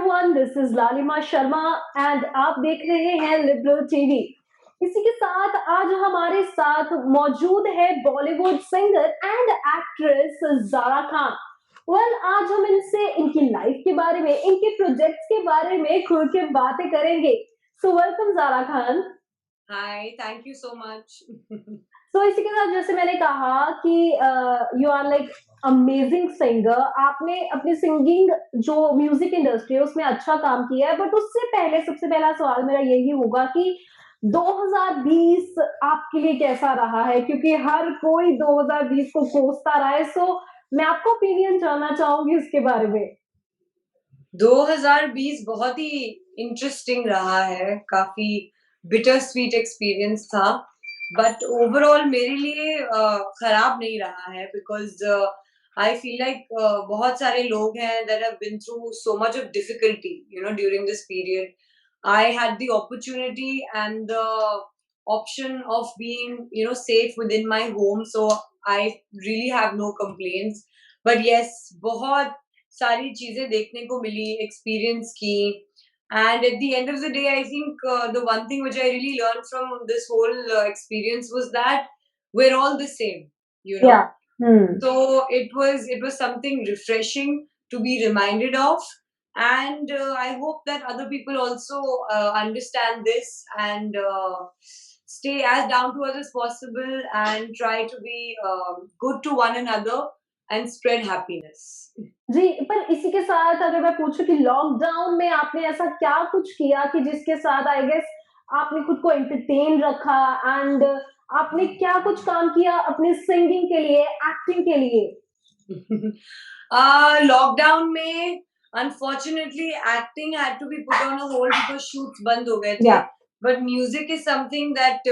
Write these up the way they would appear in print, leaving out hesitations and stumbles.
Everyone, this is लालिमा Sharma and आप देख रहे हैं लिबरल टीवी। इसी के साथ आज हमारे साथ मौजूद है Bollywood singer and actress Zara Khan. आज हम इनसे इनकी लाइफ के बारे में, इनके प्रोजेक्ट्स के बारे में खुल के बातें करेंगे। So welcome Zara Khan. Hi, thank you so much. इसी के साथ जैसे मैंने कहा कि you are like amazing singer. आपने अपनी सिंगिंग जो म्यूजिक इंडस्ट्री है उसमें अच्छा काम किया है, बट उससे पहले सबसे पहला सवाल मेरा यही होगा कि 2020 आपके लिए कैसा रहा है, क्योंकि हर कोई 2020 को कोसता रहा है। मैं आपका ओपिनियन जानना चाहूंगी उसके बारे में। 2020 बहुत ही इंटरेस्टिंग रहा है, काफी बिटर स्वीट एक्सपीरियंस था, बट ओवरऑल मेरे लिए खराब नहीं रहा है बिकॉज आई फील लाइक बहुत सारे लोग हैं that have been through so much of difficulty during this period. I had the opportunity and the option of being safe within my home, so I really have no complaints. But yes, बहुत सारी चीजें देखने को मिली, experience की. And at the end of the day, I think the one thing which I really learned from this whole experience was that we're all the same, you know. Yeah. So it was something refreshing to be reminded of, and I hope that other people also understand this and stay as down to earth as possible and try to be good to one another and spread happiness. जी, पर इसी के साथ अगर मैं पूछूं कि lockdown में आपने ऐसा क्या कुछ किया कि जिसके साथ आई गेस आपने खुद को एंटरटेन रखा, एंड आपने क्या कुछ काम किया अपनी सिंगिंग के लिए, एक्टिंग के लिए? लॉकडाउन में unfortunately acting had to be put on a hold because shoots बंद हो गए थे. Yeah. But music is something that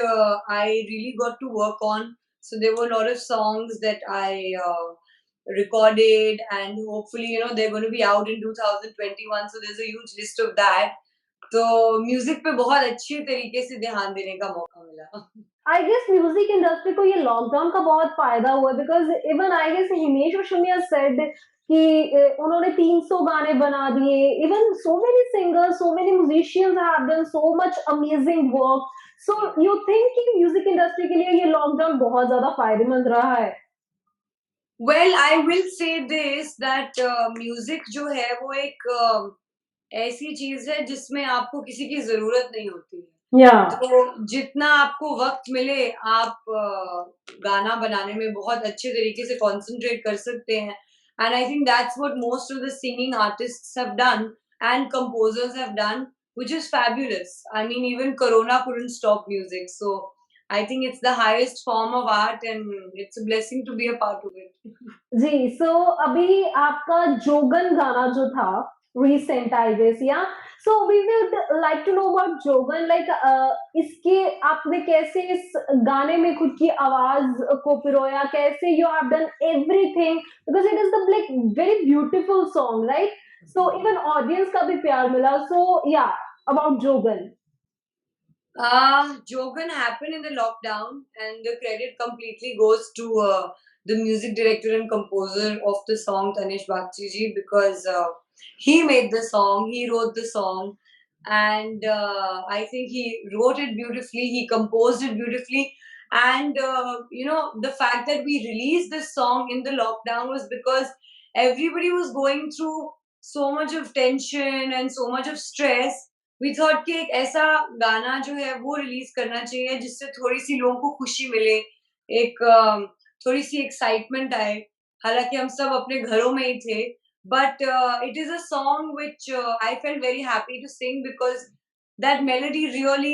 I really got to work on. So there were a lot of songs that I recorded, and hopefully they're going to be out in 2021, so there's a huge list of that. तो music पे बहुत अच्छी तरीके से ध्यान देने का मौका मिला. आई गेस म्यूजिक इंडस्ट्री को ये लॉकडाउन का बहुत फायदा हुआ, because even I guess Himesh Reshammiya said कि उन्होंने 300 गाने बना दिए. Even so many singers, so many musicians have done so much amazing work. So you think कि म्यूजिक इंडस्ट्री के लिए ये लॉकडाउन बहुत ज्यादा फायदेमंद रहा है? Well, I will say this that music जो है वो एक ऐसी चीज है जिसमें आपको किसी की जरूरत नहीं होती है. Yeah. तो जितना आपको वक्त मिले आप गाना बनाने में बहुत अच्छे तरीके से कंसंट्रेट कर सकते हैं. And I think that's what most of the singing artists have done and composers have done, which is fabulous. I mean even corona couldn't stop music, so I think it's the highest form of art and it's a blessing to be a part of it. जी, अभी आपका जोगन गाना जो था recent I guess, या so we would like to know about Jogan, like इसके आपने कैसे इस गाने में खुद की आवाज को पिरोया, कैसे you have done everything, because it is the like very beautiful song, right? So even audience का भी प्यार मिला. या about जोगन. Jogan happened in the lockdown, and the credit completely goes to the music director and composer of the song, Tanish Bagchi ji, because he made the song, he wrote the song, and I think he wrote it beautifully, he composed it beautifully, and the fact that we released this song in the lockdown was because everybody was going through so much of tension and so much of stress. We thought कि एक ऐसा गाना जो है वो release करना चाहिए जिससे थोड़ी सी लोगों को खुशी मिले, एक थोड़ी सी एक्साइटमेंट आए. हालांकि हम सब अपने घरों में ही थे, but it is a song which I felt very happy to sing because that melody really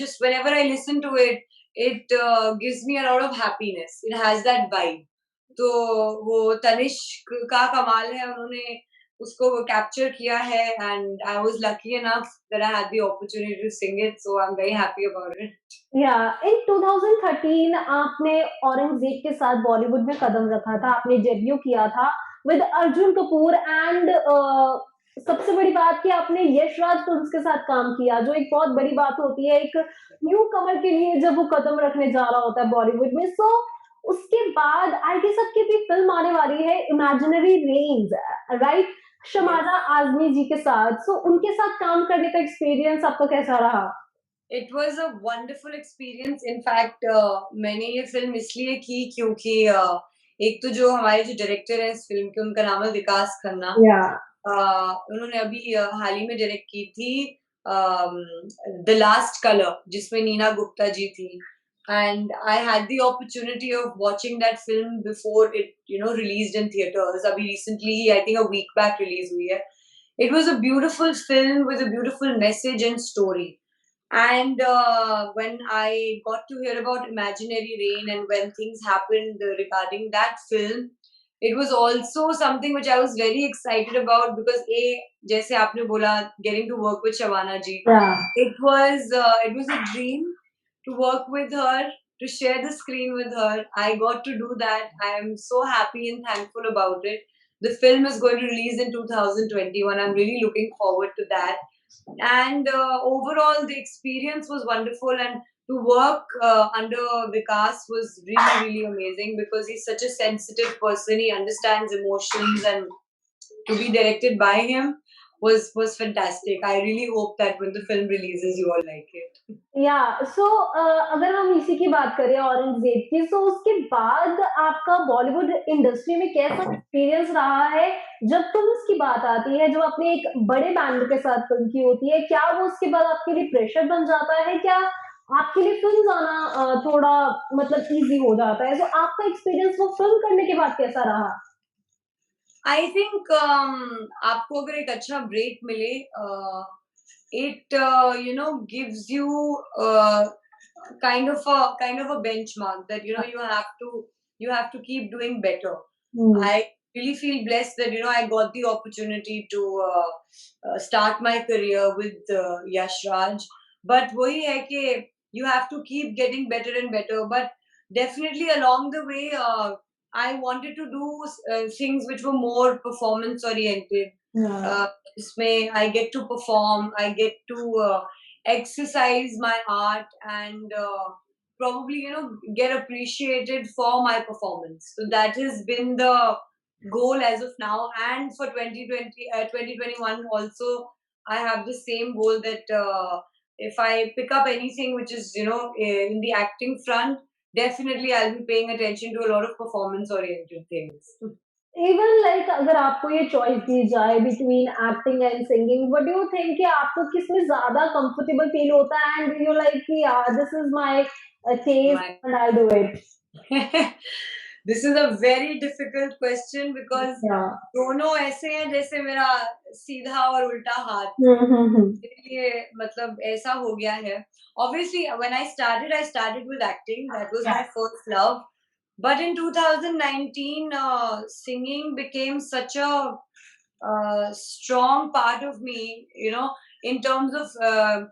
just whenever I listen to it, it gives me a lot of happiness. It has that vibe. तो वो तनिष्क का कमाल है, उन्होंने उसको capture किया है, and I was lucky enough that I had the opportunity to sing it, so I am very happy about it. Yeah in 2013 आपने औरंगजेब के साथ बॉलीवुड में कदम रखा था, आपने डेब्यू किया था विद अर्जुन कपूर, एंड सबसे बड़ी बात कि आपने यश राज फिल्म्स के साथ काम किया, जो एक बहुत बड़ी बात होती है एक न्यू कमर के लिए जब वो कदम रखने जा रहा होता है बॉलीवुड में. उसके बाद आई गेस आपकी भी फिल्म आने वाली है, imaginary range, right? Yes. Shabana Azmi ji के साथ, सो उनके साथ काम करने का एक्सपीरियंस आपका कैसा रहा? It was a wonderful experience. In fact मैंने ये फ़िल्म इसलिए की क्योंकि एक तो जो हमारे जो डायरेक्टर हैं इस फ़िल्म के, उनका नाम है विकास खन्ना। या उन्होंने अभी हाल ही में डायरेक्ट की थी अम, द लास्ट कलर, जिसमें नीना गुप्ता जी थी। And I had the opportunity of watching that film before it released in theatres. अभी रिसेंटली ही I think a week back release हुई है। It was a beautiful film with a beautiful message and story. And when I got to hear about Imaginary Rain and when things happened regarding that film, it was also something which I was very excited about because a जैसे आपने बोला getting to work with Shabana ji, या it was a dream to work with her, to share the screen with her. I got to do that. I am so happy and thankful about it. The film is going to release in 2021. I'm really looking forward to that. And overall, the experience was wonderful. And to work under Vikas was really, really amazing because he's such a sensitive person. He understands emotions, and to be directed by him was fantastic. I really hope that when the film releases, you all like it. या सो अगर हम इसी की बात करें औरंगज़ेब की, सो उसके बाद आपका बॉलीवुड इंडस्ट्री में कैसा एक्सपीरियंस रहा है, जब फ़िल्म्स की बात आती है, जो आपने एक बड़े बैनर के साथ फ़िल्म की होती है, क्या वो उसके बाद आपके लिए प्रेशर बन जाता है? क्या आपके लिए फ़िल्म्स आना थोड़ा मतलब ईज़ी हो जाता है? तो आपका एक्सपीरियंस वो फ़िल्म करने के बाद कैसा रहा? आई थिंक आपको अगर एक अच्छा ब्रेक मिले, it gives you kind of a benchmark that you have to keep doing better. Hmm, I really feel blessed that I got the opportunity to start my career with Yash Raj. But वही है कि you have to keep getting better and better. But definitely along the way, I wanted to do things which were more performance oriented. हाँ, Uh, इसमें I get to perform, I get to exercise my art, and probably get appreciated for my performance. So that has been the goal as of now, and for 2021 also, I have the same goal that if I pick up anything which is in the acting front, definitely I'll be paying attention to a lot of performance oriented things. Even like अगर आपको ये choice दी जाए between acting and singing, what do you think कि आपको किसमें ज़्यादा comfortable feel होता है एंड यू लाइक कि this is my taste My and I do it? this is a very difficult question because या दोनों ऐसे हैं जैसे मेरा सीधा और उल्टा हाथ। हुँ, हुँ, हुँ। मेरे लिए मतलब ऐसा हो गया है। Obviously, when I started with acting. That was my first love. But in 2019, singing became such a strong part of me, in terms of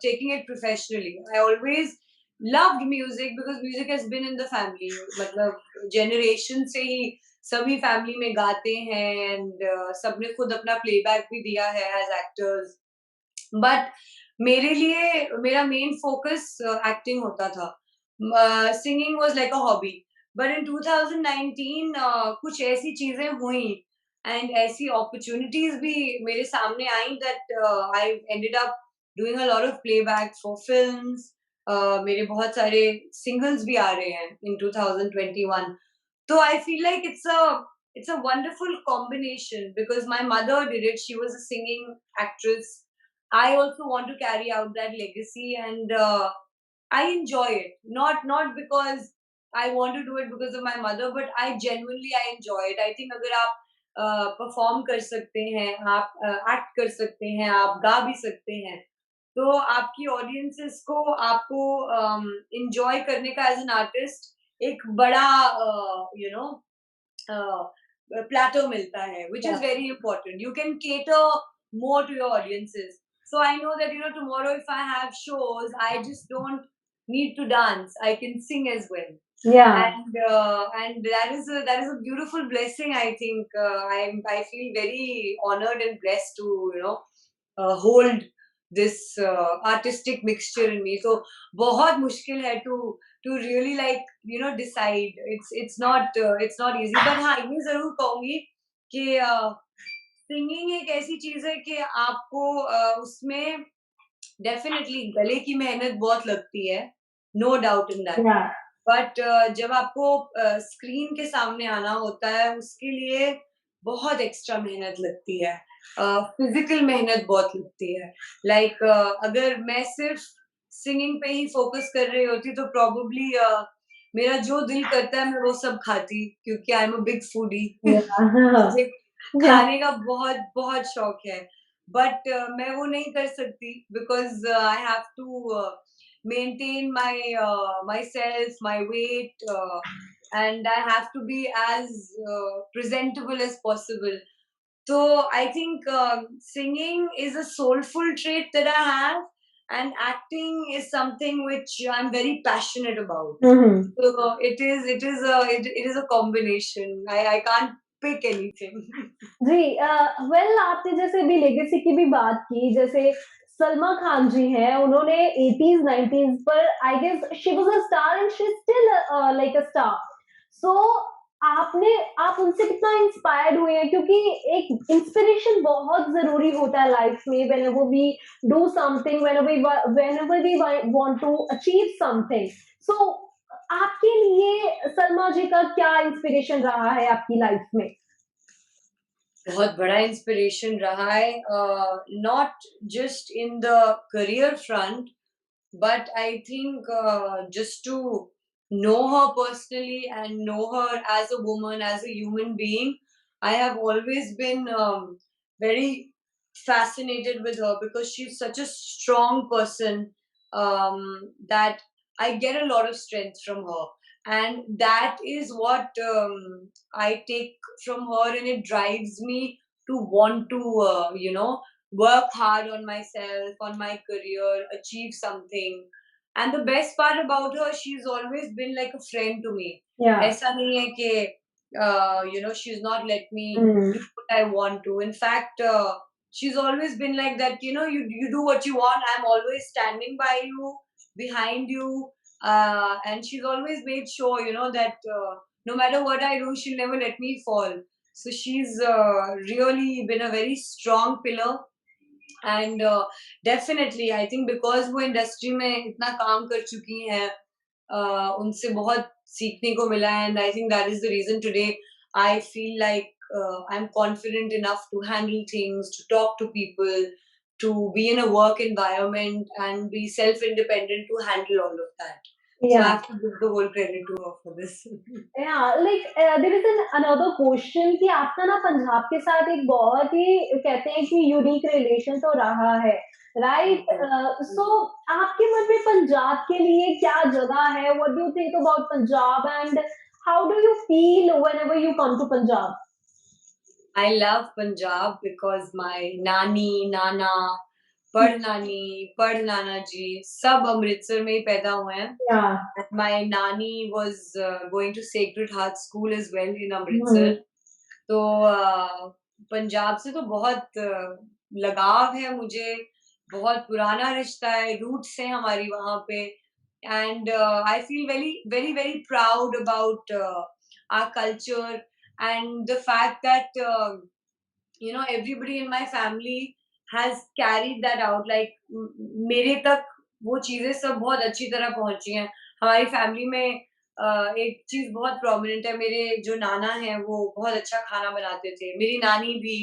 taking it professionally. I always loved music because music has been in the family. मतलब generation से ही सभी family में गाते हैं, and सबने खुद अपना playback भी दिया है एज एक्टर्स। बट मेरे लिए मेरा मेन फोकस एक्टिंग होता था। Singing was like a hobby. But in 2019 कुछ ऐसी चीजें हुई एंड ऐसी अपॉर्चुनिटीज भी मेरे सामने आई that I ended up doing a lot of playback for films. मेरे बहुत सारे सिंगल्स भी आ रहे हैं इन 2021। तो I feel like it's a wonderful combination because my mother did it. She was a singing actress. I also want to carry out that legacy, and I enjoy it. Not because I want to do it because of my mother, but I enjoy it. I think अगर आप perform कर सकते हैं, आप act कर सकते हैं, आप गा भी सकते हैं, तो आपकी ऑडियंसेस को आपको इंजॉय करने का एज एन आर्टिस्ट एक बड़ा plateau मिलता है, which is very important. You can cater more to your audiences. So I know that tomorrow if I have shows, I just don't need to dance. I can sing as well. या And that is a beautiful blessing. I think I feel very honored and blessed to hold this artistic mixture in me. So बहुत मुश्किल है to really like decide. It's not easy. But हाँ, ये जरूर कहूंगी कि singing एक ऐसी चीज़ है कि आपको उसमें डेफ़िनेटली गले की मेहनत बहुत लगती है, नो डाउट इन दैट। या बट जब आपको स्क्रीन के सामने आना होता है, उसके लिए बहुत एक्स्ट्रा मेहनत लगती है। फिज़िकल मेहनत बहुत लगती है। लाइक अगर मैं सिर्फ़ सिंगिंग पे ही फ़ोकस कर रही होती तो प्रोबेबली मेरा जो दिल करता है मैं वो सब खाती क्योंकि आई एम अ बिग फूडी। मुझे या खाने का बहुत शौक है। बट मैं वो नहीं कर सकती because I have to maintain myself, my weight, and I have to be as presentable as possible. So I think singing is a soulful trait that I have, and acting is something which I'm very passionate about. So it is a combination. I can't pick anything. जी well आपने जैसे अभी legacy की भी बात की जैसे सलमा खान जी हैं उन्होंने 80s 90s पर I guess she was a star and she still like a star so आपने आप उनसे कितना इंस्पायर्ड हुए हैं क्योंकि एक इंस्पिरेशन बहुत जरूरी होता है लाइफ में whenever we do something whenever we want to achieve something so आपके लिए सलमा जी का क्या इंस्पिरेशन रहा है आपकी लाइफ में बहुत बड़ा इंस्पिरेशन रहा है not just in the career front but I think just to know her personally and know her as a woman, as a human being, I have always been very fascinated with her because she's such a strong person that I get a lot of strength from her. And that is what I take from her, and it drives me to want to, work hard on myself, on my career, achieve something. And the best part about her, she's always been like a friend to me. या ऐसा नहीं है कि she's not let me do what I want to. In fact, she's always been like that. You do what you want. I'm always standing by you, behind you, and she's always made sure that no matter what I do, she'll never let me fall. So she's really been a very strong pillar and definitely I think because वो industry में इतना काम कर चुकी हैं उनसे बहुत सीखने को मिला है and I think that is the reason today I feel like I am confident enough to handle things to talk to people to be in a work environment and be self independent to handle all of that. So I या have to give the whole credit to her for this. There is an another question कि आपका ना पंजाब के साथ एक बहुत ही कहते हैं कि यूनिक रिलेशन तो रहा है राइट सो आपके मन में पंजाब के लिए क्या जगह है what do you think about Punjab and how do you feel whenever you come to Punjab I love Punjab because my नानी, नाना, परनानी, परनाना जी सब अमृतसर में ही पैदा हुए हैं. या And my nani was going to Sacred Heart School as well in Amritsar. तो पंजाब से तो बहुत लगाव है मुझे, बहुत पुराना रिश्ता है, रूट्स हैं हमारी वहाँ पे. And I feel very proud about our culture and the fact that everybody in my family has carried that out. Like मेरे तक वो चीजें सब बहुत अच्छी तरह पहुंची हैं. हमारी फैमिली में एक चीज बहुत प्रोमिनेंट है. मेरे जो नाना हैं वो बहुत अच्छा खाना बनाते थे, मेरी नानी भी,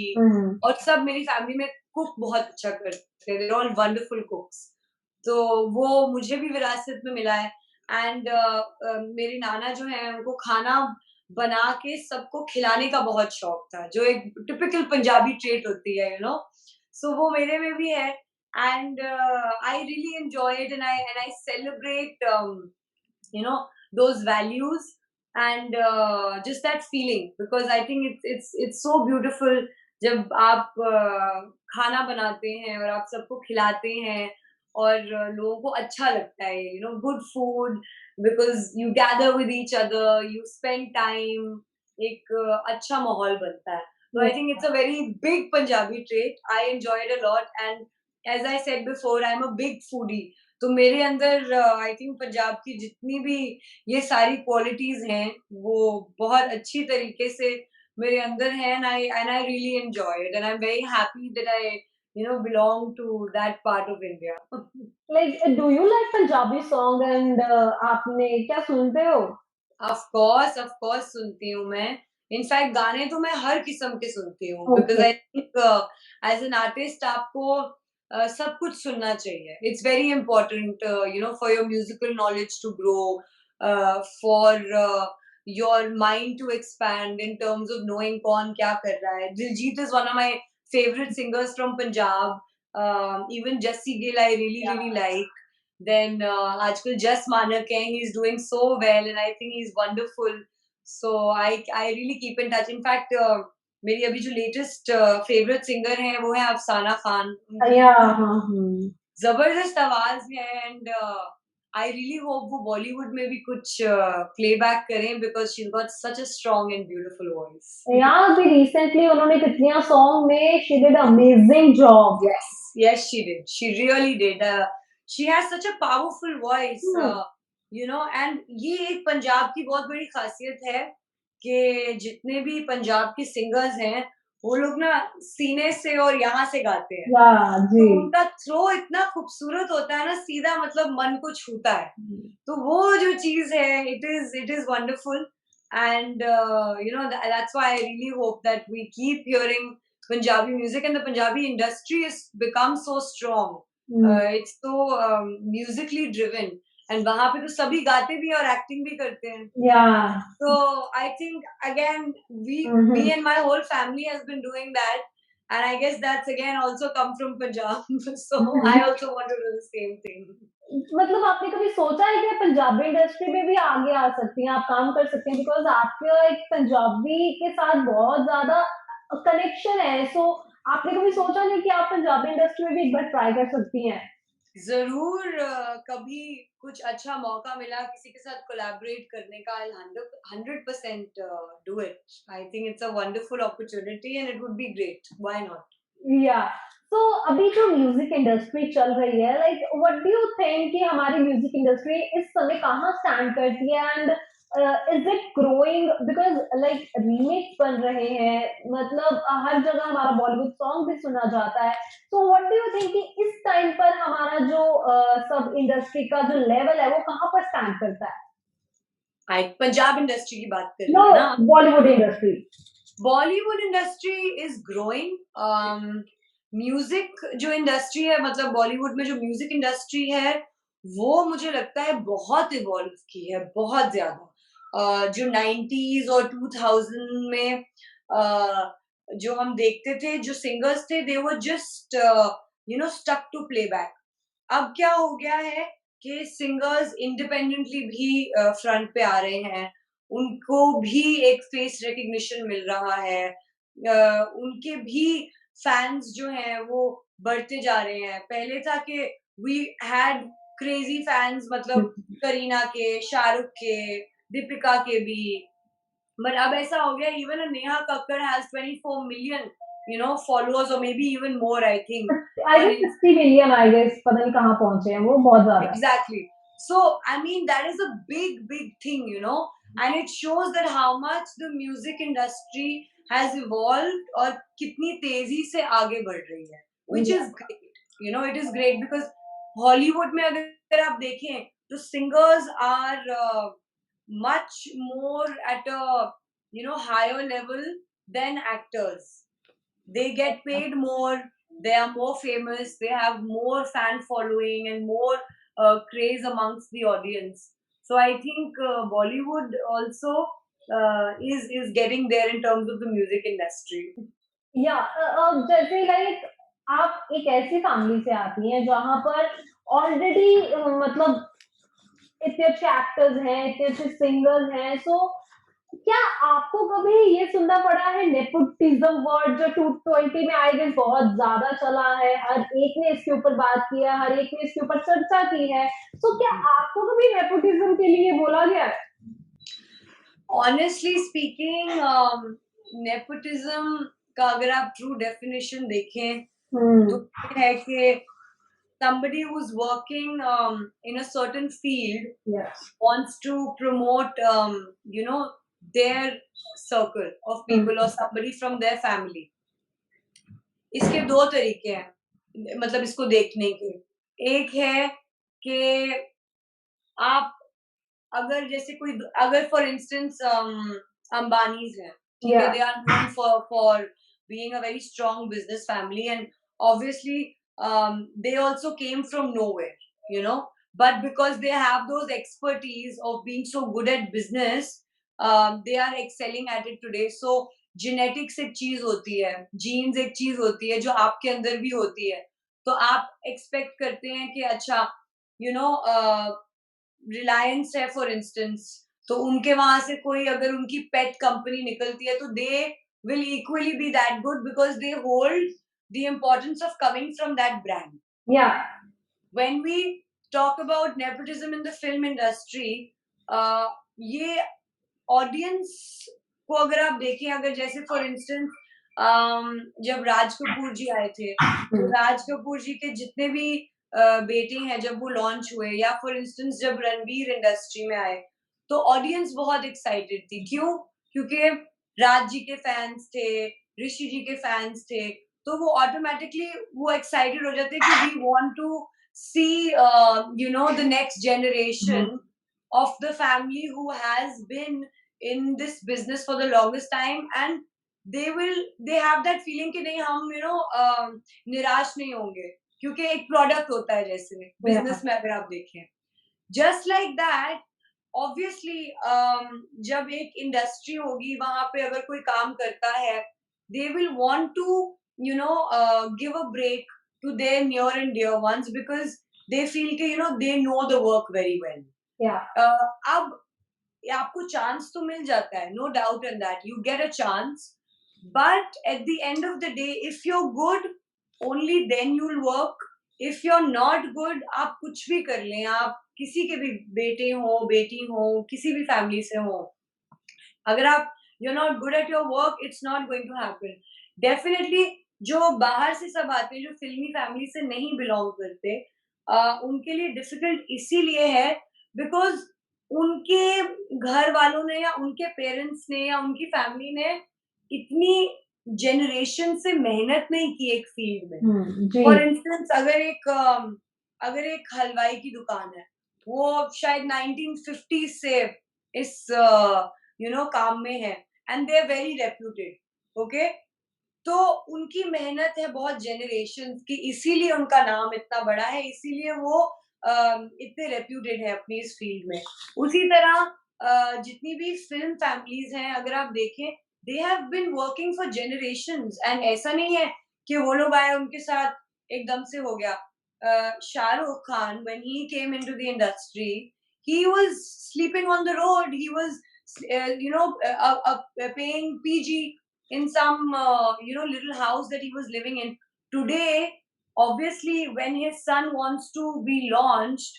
और सब मेरी फैमिली में कुक बहुत अच्छा करते थे. They're all wonderful cooks. तो वो मुझे भी विरासत में मिला है. एंड मेरे नाना जो है उनको खाना बना के सबको खिलाने का बहुत शौक था, जो एक टिपिकल पंजाबी ट्रेट होती है, सो वो मेरे में भी है. And I really enjoy it and I celebrate those values and just that feeling, because I think it's so beautiful जब आप खाना बनाते हैं और आप सबको खिलाते हैं और लोगों को अच्छा लगता है, good food, because you gather with each other, you spend time, एक अच्छा माहौल बनता है. तो I think it's a very big Punjabi trait. I enjoyed a lot and as I said before, I am a big foodie. तो मेरे अंदर I think Punjab की जितनी भी ये सारी क्वालिटीज हैं वो बहुत अच्छी तरीके से मेरे अंदर है, and I really enjoy it, and I'm very happy that I belong to that part of India. Like, do you like Punjabi song and आपने क्या सुनते हो? ऑफ कोर्स सुनती हूँ मैं। इनफैक्ट गाने तो मैं हर किस्म के सुनती हूँ, because Okay. I think as an artist आपको सब कुछ सुनना चाहिए। It's very important for your musical knowledge to grow, for your mind to expand in terms of knowing कौन क्या कर रहा है। Diljit is one of my favourite singers from Punjab. Even Jassi Gill I really Yeah. Really like. Then आजकल Just Manak hai, he's doing so well, and I think he's wonderful. So I really keep in touch. In fact, मेरी अभी जो latest favorite singer है वो है अफसाना खान। उनकी Yeah. हाँ, जबरदस्त आवाज है, and I really hope वो बॉलीवुड में भी कुछ playback करें, because she's got such a strong and beautiful voice. Yeah, अभी recently उन्होंने कितनिया song में she did amazing job. Yes, she did. She really did. She has such a powerful voice, and ये एक पंजाब की बहुत बड़ी खासियत है कि जितने भी पंजाब के सिंगर्स हैं, वो लोग ना सीने से और यहाँ से गाते हैं। Yeah, तो जी। उनका थ्रो इतना खूबसूरत होता है ना, सीधा मतलब मन को छूता है। तो वो जो चीज है, it is wonderful, and that's why I really hope that we keep hearing Punjabi music, and the Punjabi industry has become so strong. It's so musically driven, and वहाँ पे तो सभी गाते भी और एक्टिंग भी करते हैं। Yeah. So I think again me and my whole family has been doing that, and I guess that's again also come from Punjab. So I also want to do the same thing. मतलब आपने कभी सोचा है कि आप Punjabi industry में भी आगे आ सकती हैं, आप काम कर सकती हैं, बिकॉज आपका एक पंजाबी के साथ बहुत ज्यादा कनेक्शन है, सो आपने कभी सोचा नहीं कि आप पंजाबी इंडस्ट्री में भी एक बार ट्राई कर सकती हैं? जरूर कभी कुछ अच्छा मौका मिला किसी के साथ कोलैबोरेट करने का, I'll 100% do it. I think it's a wonderful opportunity and it would be great. Why not? या तो अभी जो म्यूजिक इंडस्ट्री चल रही है, like what do you think कि हमारी म्यूजिक इंडस्ट्री इस समय कहाँ स्टैंड करती है, and is it growing, because like remakes बन रहे हैं, मतलब हर जगह हमारा बॉलीवुड सॉन्ग भी सुना जाता है, तो व्हाट डू यू थिंक कि इस टाइम पर हमारा जो सब इंडस्ट्री का जो लेवल है वो कहाँ पर स्टैंड करता है? पंजाब इंडस्ट्री की बात कर नो, रही है ना? Bollywood industry. Bollywood industry is growing. Music जो इंडस्ट्री है, मतलब बॉलीवुड में जो म्यूजिक इंडस्ट्री है, वो मुझे लगता है बहुत इवॉल्व की है, बहुत ज्यादा। जो 90s और 2000 में जो हम देखते थे, जो सिंगर्स थे, they were just stuck to playback. अब क्या हो गया है कि सिंगर्स इंडिपेंडेंटली भी फ्रंट पे आ रहे हैं, उनको भी एक फेस रिकग्निशन मिल रहा है, उनके भी फैंस जो हैं वो बढ़ते जा रहे हैं। पहले था कि वी हैड क्रेजी फैंस, मतलब करीना के, शाहरुख के, दीपिका के भी, बट अब ऐसा हो गया even Neha Kakkar has 24 million followers, or maybe even more, I think, I on guess 60 million, I guess पता नहीं कहाँ पहुंचे हैं वो, बहुत ज्यादा है। Exactly. So, I mean, that is a big thing, and it shows that how much the music industry has evolved और कितनी तेजी से आगे बढ़ रही है, which is great. It is great because Hollywood में अगर आप देखें तो singers are much more at a higher level than actors. They get paid more, they are more famous, they have more fan following and more craze amongst the audience. So I think Bollywood also is getting there in terms of the music industry. या जैसे like आप एक ऐसी family से आती हैं जहां पर ऑलरेडी मतलब इतने अच्छे एक्टर्स हैं, इतने अच्छे सिंगर्स हैं, सो क्या आपको कभी ये सुनना पड़ा है नेपोटिज्म वर्ड जो 220 में आई गेस बहुत ज्यादा चला है, हर एक ने इसके ऊपर बात किया, हर एक ने इसके ऊपर चर्चा की है, तो क्या आपको कभी नेपोटिज्म के लिए बोला गया है? Honestly speaking, nepotism का अगर आप true definition देखें तो ये है कि somebody who's working in a certain field Yes. wants to promote their circle of people or somebody from their family. इसके दो तरीके हैं मतलब इसको देखने के। एक है कि आप अगर जैसे कोई अगर फॉर इंस्टेंस अंबानीज हैं, ठीक है, Yeah. They are known for being a very strong business family and obviously they also came from nowhere, you know, but because they have those expertise of being so good at business, they are excelling at it today. So genetics एक चीज होती है, genes एक चीज होती है जो आपके अंदर भी होती है, तो आप expect करते हैं कि अच्छा you know रिलायंस है फॉर इंस्टेंस, तो उनके वहां से कोई अगर उनकी पेट कंपनी निकलती है तो they will equally be that good because they hold the importance of coming from that brand. Yeah. When we talk about nepotism in the film industry, ये ऑडियंस को अगर आप देखें, अगर जैसे फॉर इंस्टेंस जब राज कपूर जी आए थे, तो राज कपूर जी के जितने भी बेटे हैं जब वो लॉन्च हुए, या फॉर इंस्टेंस जब रणवीर इंडस्ट्री में आए, तो ऑडियंस बहुत एक्साइटेड थी। क्यों? क्योंकि राज जी के फैंस थे, ऋषि जी के फैंस थे, तो वो ऑटोमेटिकली वो एक्साइटेड हो जाते कि we want to see you know the next generation of the family who has been in this business for the longest time, and they have that feeling कि नहीं हम निराश नहीं होंगे, क्योंकि एक प्रोडक्ट होता है जैसे बिजनेस में अगर आप देखें, जस्ट लाइक दैट ऑब्वियसली जब एक इंडस्ट्री होगी वहां पे अगर कोई काम करता है, they will want to give a break to their near and dear ones because they feel के they know the work very well. अब आपको चांस तो मिल जाता है, no doubt in that, you get a chance, but at the end of the day if you are good only then you will work. If you are not good, आप कुछ भी कर लें, आप किसी के भी बेटे हो बेटी हो किसी भी फैमिली से हो, अगर आप you are not good at your work, it's not going to happen. Definitely जो बाहर से सब आते हैं, जो फिल्मी फैमिली से नहीं बिलोंग करते, उनके लिए डिफिकल्ट इसीलिए है बिकॉज उनके घर वालों ने या उनके पेरेंट्स ने या उनकी फैमिली ने इतनी जनरेशन से मेहनत नहीं की एक फील्ड में। फॉर इंस्टेंस अगर एक हलवाई की दुकान है, वो शायद 1950 से इस काम में है and they are very reputed, okay, तो उनकी मेहनत है बहुत जनरेशन की, इसीलिए उनका नाम इतना बड़ा है, इसीलिए वो इतने रेप्यूटेड है अपनी इस फील्ड में। उसी तरह जितनी भी फिल्म फैमिलीज हैं अगर आप देखें, they have been working for generations, and ऐसा नहीं है कि वो लोग आए उनके साथ एकदम से हो गया। Shahrukh Khan when he came into the industry, he was sleeping on the road, he was paying PG in some little house that he was living in. Today, obviously, when his son wants to be launched,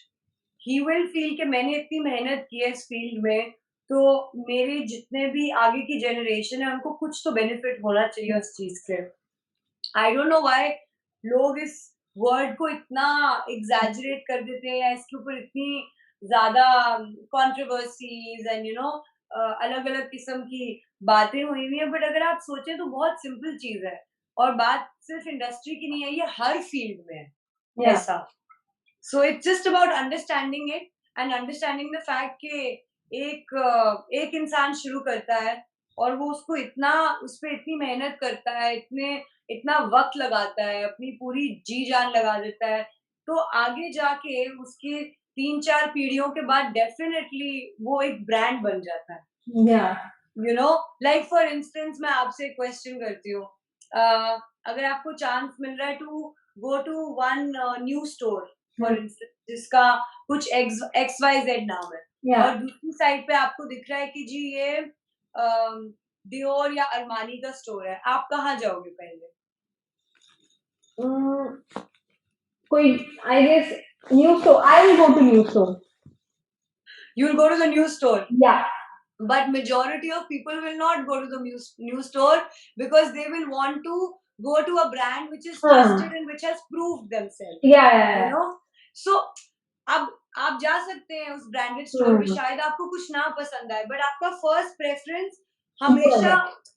he will feel कि मैंने इतनी मेहनत की है इस field में, तो मेरे जितने भी आगे की जनरेशन है उनको कुछ तो बेनिफिट होना चाहिए उस चीज से। आई डोंट नो व्हाई लोग इस वर्ड को इतना एग्जैजरेट कर देते हैं, या इसके ऊपर इतनी ज्यादा कंट्रोवर्सीज एंड अलग अलग किस्म की बातें हुई हुई है, बट अगर आप सोचें तो बहुत सिंपल चीज है, और बात सिर्फ इंडस्ट्री की नहीं है, ये हर फील्ड में है ऐसा। So it's just about understanding it and understanding the fact कि एक इंसान शुरू करता है और वो उसको इतना उस पर इतनी मेहनत करता है, इतना वक्त लगाता है, अपनी पूरी जी जान लगा देता है, तो आगे जाके उसकी 3-4 पीढ़ियों के बाद डेफिनेटली वो एक ब्रांड बन जाता है। लाइक फॉर इंस्टेंस मैं आपसे क्वेश्चन करती हूँ, अगर आपको चांस मिल रहा है to go to one new store for instance जिसका कुछ XYZ नाम है, और दूसरी साइड पे आपको दिख रहा है कि जी ये डियोर या अरमानी का स्टोर है, आप कहाँ जाओगे पहले? कोई I guess new store. I will go to new store. You will go to the new store. Yeah. But majority of people will not go to the new store because they will want to go to a brand which is trusted and which has proved themselves. Yeah. So अब आप जा सकते हैं उस branded store पे, हम्म, शायद आपको कुछ ना पसंद आए, बट आपका फर्स्ट प्रेफरेंस हमेशा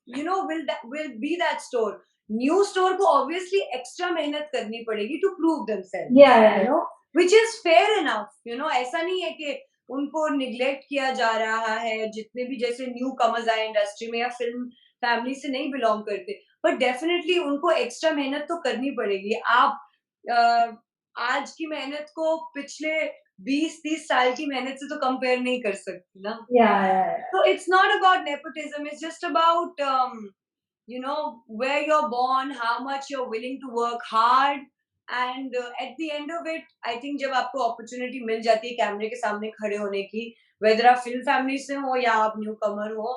will be that store. New store को ऑब्वियसली एक्स्ट्रा मेहनत करनी पड़ेगी टू प्रूव देमसेल्फ, या you know, which is fair enough. You know, ऐसा नहीं है कि उनको निग्लेक्ट किया जा रहा है, जितने भी जैसे न्यू कमर्स आए इंडस्ट्री में या फिल्म फैमिली से नहीं बिलोंग करते, बट डेफिनेटली उनको एक्स्ट्रा मेहनत तो करनी पड़ेगी. आप आज की मेहनत को पिछले 20-30 साल की मेहनत से तो कंपेयर नहीं कर सकती ना. या So it's not about nepotism. It's just about where you're born, how much you're willing to work hard, and at the end of it, I think जब आपको opportunity मिल जाती है कैमरे के सामने खड़े होने की, whether आप फिल्म फैमिली से हो या आप न्यू कमर हो,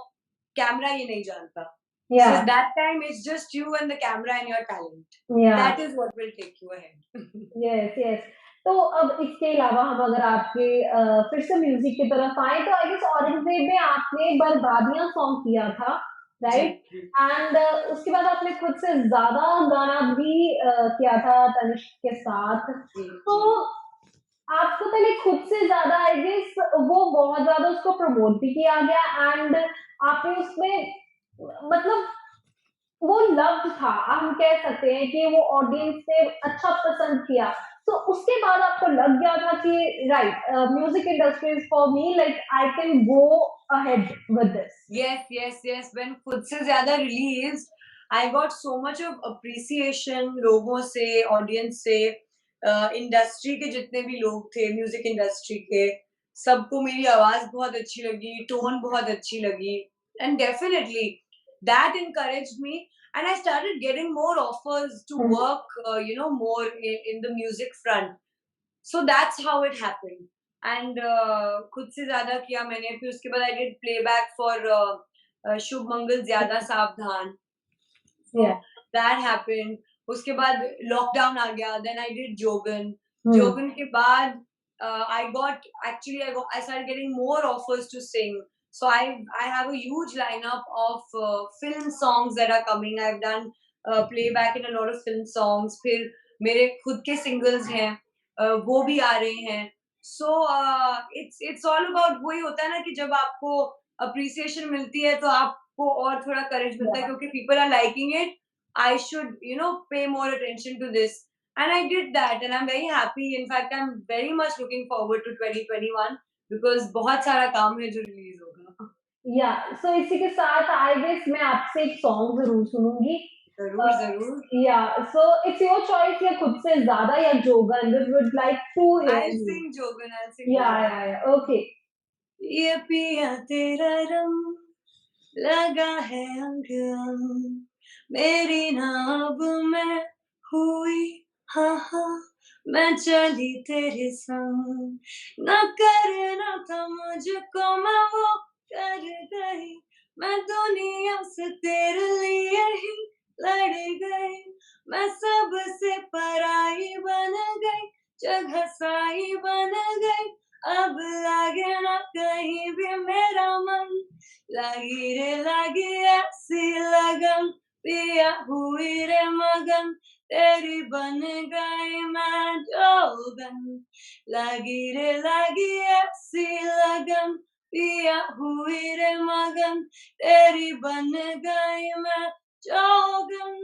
कैमरा ये नहीं जानता. या So that time it's just you and the camera and your talent. या That is what will take you ahead. Yes yes. तो अब इसके अलावा हम अगर आपके फिर से म्यूजिक की तरफ आए तो आई गेस औरंगजेब में आपने बर्बादियां सॉन्ग किया था, जी राइट? जी एंड उसके बाद आपने खुद से ज्यादा गाना भी किया था तनिष्क के साथ। जी तो जी. आपको पहले खुद से ज्यादा आई गेस वो बहुत ज्यादा उसको प्रमोट भी किया गया एंड आपने उसमें मतलब वो लव्ड था, हम कह सकते हैं कि वो ऑडियंस ने अच्छा पसंद किया। तो उसके बाद आपको लग गया था कि right music industry is for me, like I can go ahead with this. Yes, yes, yes. When खुद से ज्यादा released, I got so much of appreciation लोगों से, audience से, इंडस्ट्री के जितने भी लोग थे, म्यूजिक इंडस्ट्री के, सबको मेरी आवाज बहुत अच्छी लगी, टोन बहुत अच्छी लगी, and definitely that encouraged me, and I started getting more offers to work, more in the music front. So that's how it happened. And खुद से ज्यादा किया मैंने, फिर उसके बाद I did playback for शुभ मंगल ज्यादा सावधान. So या that happened. उसके बाद लॉकडाउन आ गया, then I did जोगन. जोगन के बाद I started getting more offers to sing. So I have a huge lineup of film songs that are coming. I've done playback in a lot of film songs. फिर मेरे खुद के singles हैं, वो भी आ रहे हैं. So it's all about, वही होता है ना कि जब आपको appreciation मिलती है तो आपको और थोड़ा courage मिलता है, क्योंकि people are liking it. I should, pay more attention to this. And I did that, and I'm very happy. In fact, I'm very much looking forward to 2021 because बहुत सारा काम है जो release होगा. या सो इसी के साथ आई गेस मैं आपसे एक सॉन्ग जरूर सुनूंगी। जरूर जरूर. या सो इट्स योर चॉइस, या खुद से ज्यादा या Jogan, we would like to hear I'll you. sing Jogan. I'll sing या जोगन. या ओके। ये पिया तेरा रंग लगा है अंग अंग, मेरी नाब में हुई, हाँ हाँ, मैं चली तेरे संग, न करना था मुझको मैं वो कर गई, मैं दुनिया से तेरे लिए ही लड़ गई, मैं सबसे पराई बन गई, जगह साई बन गई, अब लागे ना कहीं भी मेरा मन, लगी रे लगी ऐसी लगन, पिया हुई रे मगन, तेरी बन गई मैं जोगन, लगी रे लगी ऐसी लगन, पिया हुई रे मगन, तेरी बन गई मैं जोगन,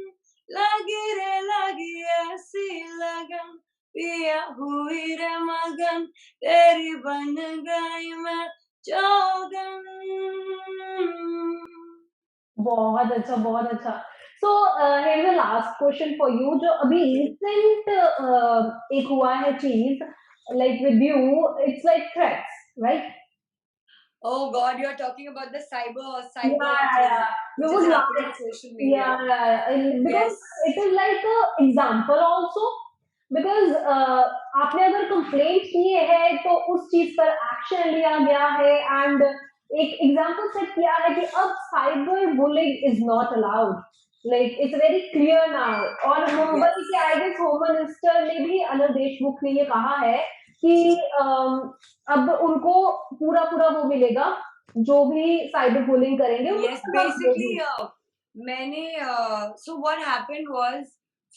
लगी रे लगी ऐसी लगन, पिया हुई रे मगन, तेरी बन गई मैं जोगन. बहुत अच्छा, बहुत अच्छा। So here is the last question for you, जो अभी रिसेंट एक हुआ है चीज like with you, it's like threats, right? Oh God, you're talking about the cyber Yeah, thing we which is would happening like, on social yeah, media. because Yes. it is like a example also, because आपने अगर complaint किए है तो उस चीज पर action लिया गया है एंड एक एग्जांपल सेट किया है कि अब cyber bullying is not allowed, like it's very clear now. और Yes. मुंबई के आई गेस होम मिनिस्टर ने भी, अनिल देशमुख ने ये कहा है कि अब उनको पूरा पूरा वो मिलेगा, जो भी साइबर बुलिंग करेंगे उनको Yes, सजा basically, मिलेगी। so what happened was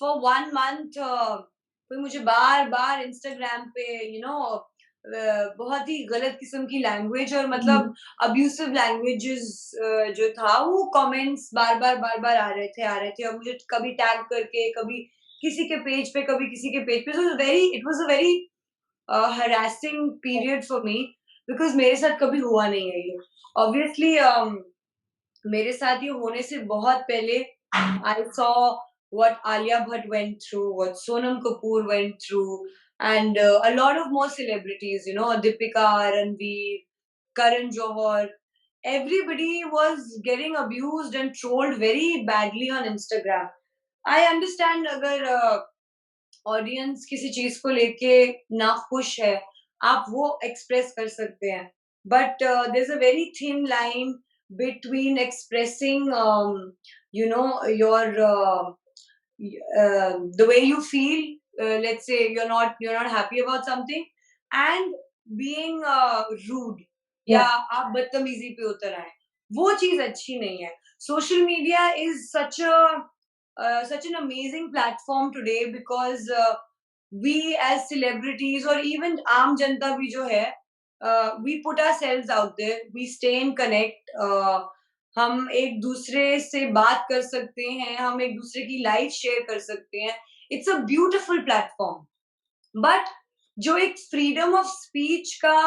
for 1 month, कोई मुझे बार बार इंस्टाग्राम पे, बहुत ही गलत किस्म की लैंग्वेज और मतलब अब्यूसिव लैंग्वेजेस जो था वो कमेंट्स बार बार आ रहे थे और मुझे कभी टैग करके कभी किसी के पेज पे कभी किसी के पेज पे it was a very harassing period for me because मेरे साथ कभी हुआ नहीं है ये ऑब्वियसली मेरे साथ ये होने से बहुत पहले I saw what Alia Bhatt went through, what Sonam Kapoor went through, and a lot of more celebrities, you know, Deepika, Ranveer, Karan Johar. Everybody was getting abused and trolled very badly on Instagram. I understand अगर audience किसी चीज को लेके ना खुश है, आप वो एक्सप्रेस कर सकते हैं. But there is a very thin line between expressing you know your the way you feel, let's say you're not happy about something and being rude या Yeah. आप बदतमीजी पे उतर आए, वो चीज अच्छी नहीं है. Social media is such an amazing platform today because we as celebrities or even aam janta bhi jo hai, we put ourselves out there, we stay in connect. हम एक दूसरे से बात कर सकते हैं, हम एक दूसरे की लाइफ शेयर कर सकते हैं. It's a beautiful platform. But जो एक फ्रीडम ऑफ स्पीच का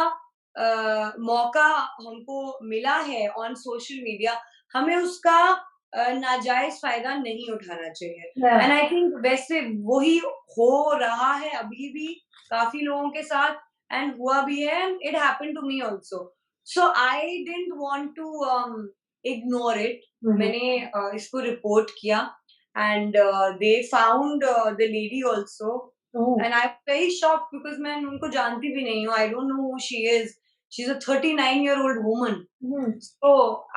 मौका हमको मिला है ऑन सोशल मीडिया, हमें उसका नाजायज फायदा नहीं उठाना चाहिए. Yeah. एंड आई थिंक वैसे वही हो रहा है अभी भी काफी लोगों के साथ एंड हुआ भी है and it happened to me also. So I didn't want to ignore it. मैंने इसको रिपोर्ट किया and they found the lady also. Oh. And I'm very shocked because मैं उनको जानती भी नहीं हूँ. I don't know who she is. She's a 39-year-old woman. So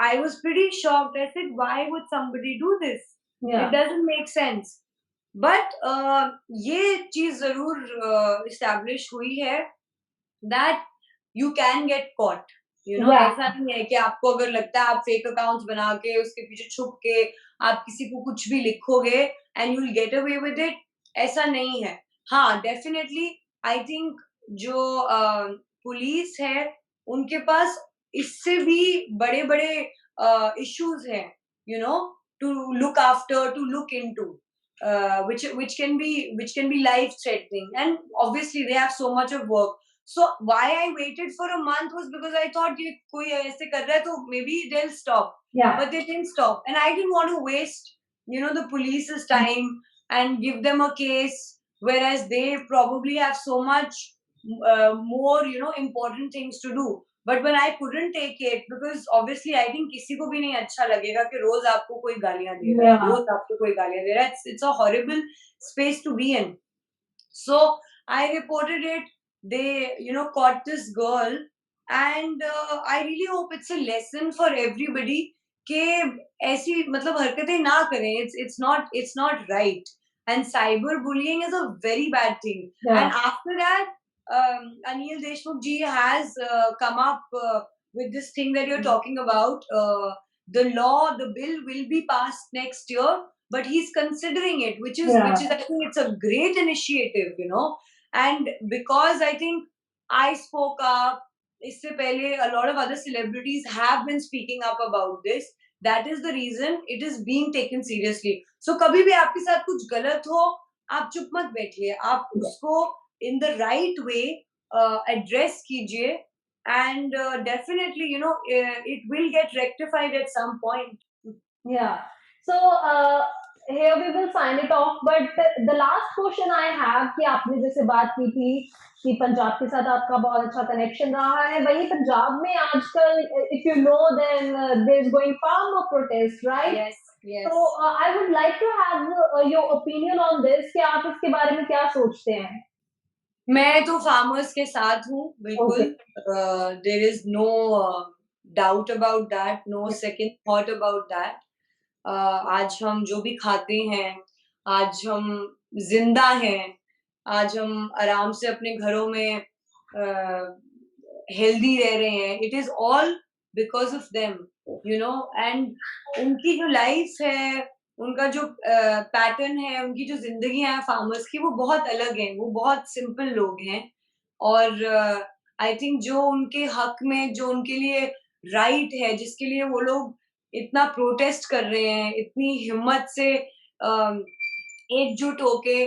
I was pretty shocked. I said, why would somebody do this? Yeah. It doesn't make sense. But ये चीज जरूर establish हुई है that you can get caught. You know, Yeah. ऐसा नहीं है कि आपको अगर लगता है आप फेक अकाउंट्स बना के उसके पीछे छुप के आप किसी को कुछ भी लिखोगे and you will get away with it, ऐसा नहीं है. हाँ, डेफिनेटली आई थिंक जो पुलिस है उनके पास इससे भी बड़े बड़े इश्यूज हैं, you know, to look after, to look into, which can be life threatening, and obviously they have so much of work. So why I waited for a month was because I thought कि कोई ऐसे कर रहा है तो maybe they'll stop. Yeah. But they didn't stop, and I didn't want to waste, you know, the police's time and give them a case, whereas they probably have so much more, you know, important things to do. But when I couldn't take it, because obviously I think किसी को भी नहीं अच्छा लगेगा कि रोज आपको कोई गालियां दे रहा है, Yeah. रोज आपको कोई गालियां दे रहा है. It's a horrible space to be in. So I reported it. They, you know, caught this girl, and I really hope it's a lesson for everybody कि ऐसी मतलब हरकतें ना करें. It's not right. And cyberbullying is a very bad thing. Yeah. And after that, Anil Deshmukh ji has come up with this thing that you're talking about. The bill will be passed next year, but he's considering it, which is Yeah. which is I think it's a great initiative, you know. And because I think I spoke up, इससे पहले a lot of other celebrities have been speaking up about this. That is the reason it is being taken seriously. So कभी भी आपके साथ कुछ गलत हो, आप चुप मत बैठिए, आप उसको in the right way address कीजिए, and definitely, you know, it will get rectified at some point. Yeah. So here we will sign it off. But the last question I have कि आपने जैसे बात की थी कि पंजाब के साथ आपका बहुत अच्छा कनेक्शन रहा है, वही पंजाब में आजकल if you know then there's going farmer protest, right? Yes, yes. So I would like to have your opinion on this कि आप इसके बारे में क्या सोचते हैं? मैं तो फार्मर्स के साथ हूँ बिल्कुल. There is no doubt about that, no second thought about that. आज हम जो भी खाते हैं, आज हम जिंदा हैं, आज हम आराम से अपने घरों में हेल्दी रह रहे हैं. It is all because of them, you know. And उनकी जो लाइफ है, उनका जो पैटर्न है, उनकी जो जिंदगी है फार्मर्स की, वो बहुत अलग है. वो बहुत सिंपल लोग हैं और आई थिंक जो उनके हक में, जो उनके लिए राइट है, जिसके लिए वो लोग इतना प्रोटेस्ट कर रहे हैं, इतनी हिम्मत से एकजुट होके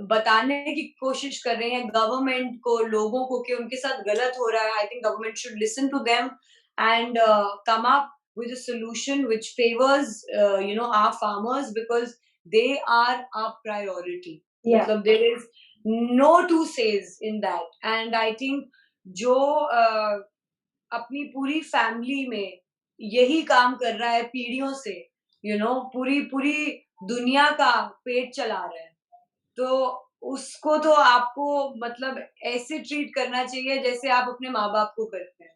बताने की कोशिश कर रहे हैं गवर्नमेंट को, लोगों को कि उनके साथ गलत हो रहा है। I think government should listen to them and come up with a solution which favors our farmers, because they are our priority. Yeah. मतलब there is no two says in that, and I think जो अपनी पूरी family में यही काम कर रहा है पीढ़ियों से, पूरी पूरी दुनिया का पेट चला रहा है, तो उसको तो आपको मतलब ऐसे ट्रीट करना चाहिए जैसे आप अपने माँ बाप को करते हैं।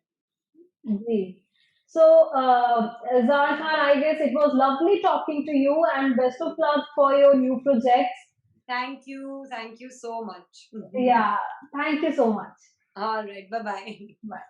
Ji. So, Zara Khan, I guess it was lovely talking to you and best of luck for your new projects. Thank you so much. Yeah, thank you so much. All right, bye bye. Bye.